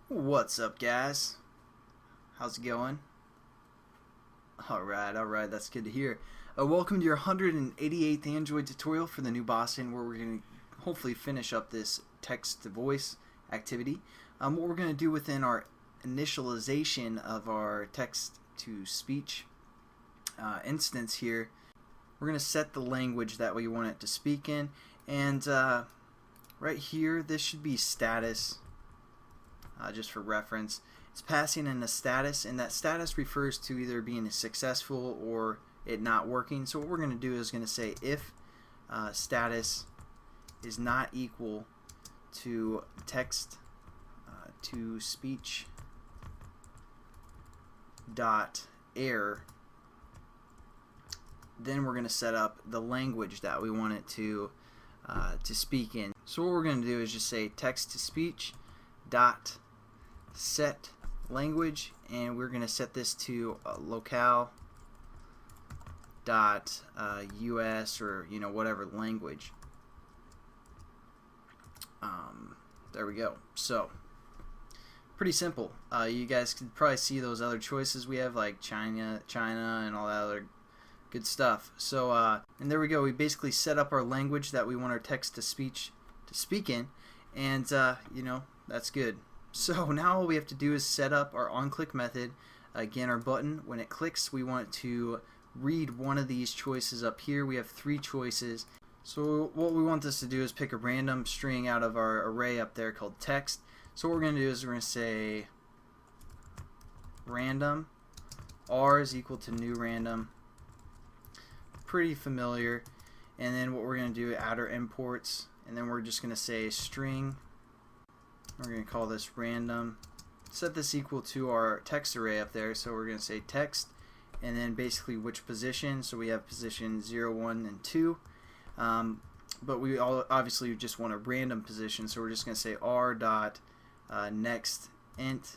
What's up, guys? How's it going? Alright, that's good to hear. Welcome to your 188th Android tutorial for the new Boston, where we're going to hopefully finish up this text-to-voice activity. What we're going to do within our initialization of our text-to-speech instance here, we're going to set the language that we want it to speak in, and right here, this should be status. Just for reference, it's passing in a status, and that status refers to either being successful or it not working. So what we're going to do is going to say if status is not equal to text to speech dot error, then we're going to set up the language that we want it to speak in. So what we're going to do is just say text to speech dot set language, and we're going to set this to locale dot US, or whatever language. There we go. So pretty simple. You guys could probably see those other choices we have, like China and all that other good stuff. So and there we go. We basically set up our language that we want our text to speech to speak in, and that's good. So now all we have to do is set up our onClick method. Again, our button, when it clicks, we want to read one of these choices up here. We have 3 choices. So what we want this to do is pick a random string out of our array up there called text. So what we're going to do is we're going to say random, r is equal to new random. Pretty familiar. And then what we're going to do, add our imports, and then we're just going to say string. We're going to call this random. Set this equal to our text array up there. So we're going to say text, and then basically which position. So we have position 0, 1, and 2. But we obviously just want a random position. So we're just going to say r dot next int,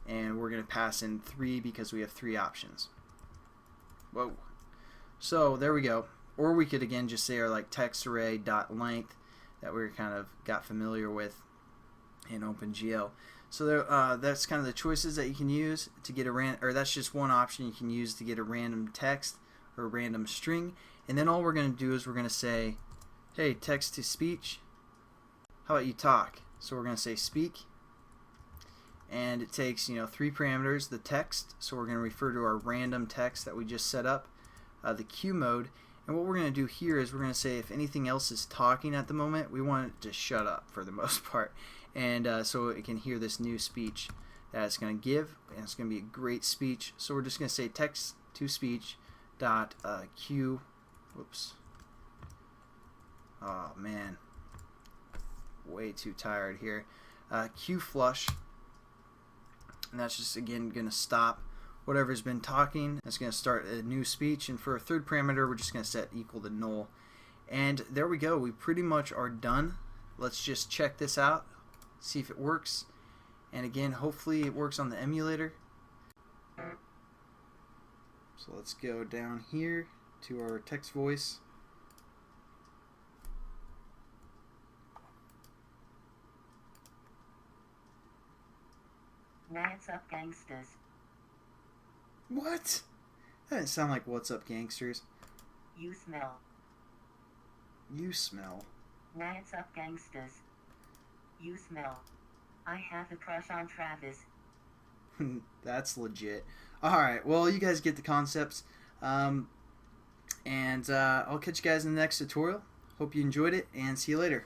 and we're going to pass in 3 because we have 3 options. Whoa. So there we go. Or we could again just say our text array dot length that we kind of got familiar with in OpenGL. So there, that's kind of the choices that you can use to get a or that's just one option you can use to get a random text or a random string. And then all we're going to do is we're going to say, hey, text to speech, how about you talk? So we're going to say speak, and it takes 3 parameters, the text, so we're going to refer to our random text that we just set up, the Q mode. And what we're going to do here is we're going to say if anything else is talking at the moment, we want it to shut up for the most part. And so it can hear this new speech that it's going to give, and it's going to be a great speech. So we're just going to say text to speech dot Q. Whoops. Oh man, way too tired here. Q flush, and that's just again going to stop whatever's been talking. It's going to start a new speech, and for a third parameter, we're just going to set equal to null. And there we go. We pretty much are done. Let's just check this out, see if it works. And again, hopefully it works on the emulator. So let's go down here to our text voice. What's up, gangsters? What? That didn't sound like what's up, gangsters. You smell. You smell. What's up, gangsters? You smell. I have a crush on Travis. That's legit. Alright, well, you guys get the concepts. And I'll catch you guys in the next tutorial. Hope you enjoyed it, and see you later.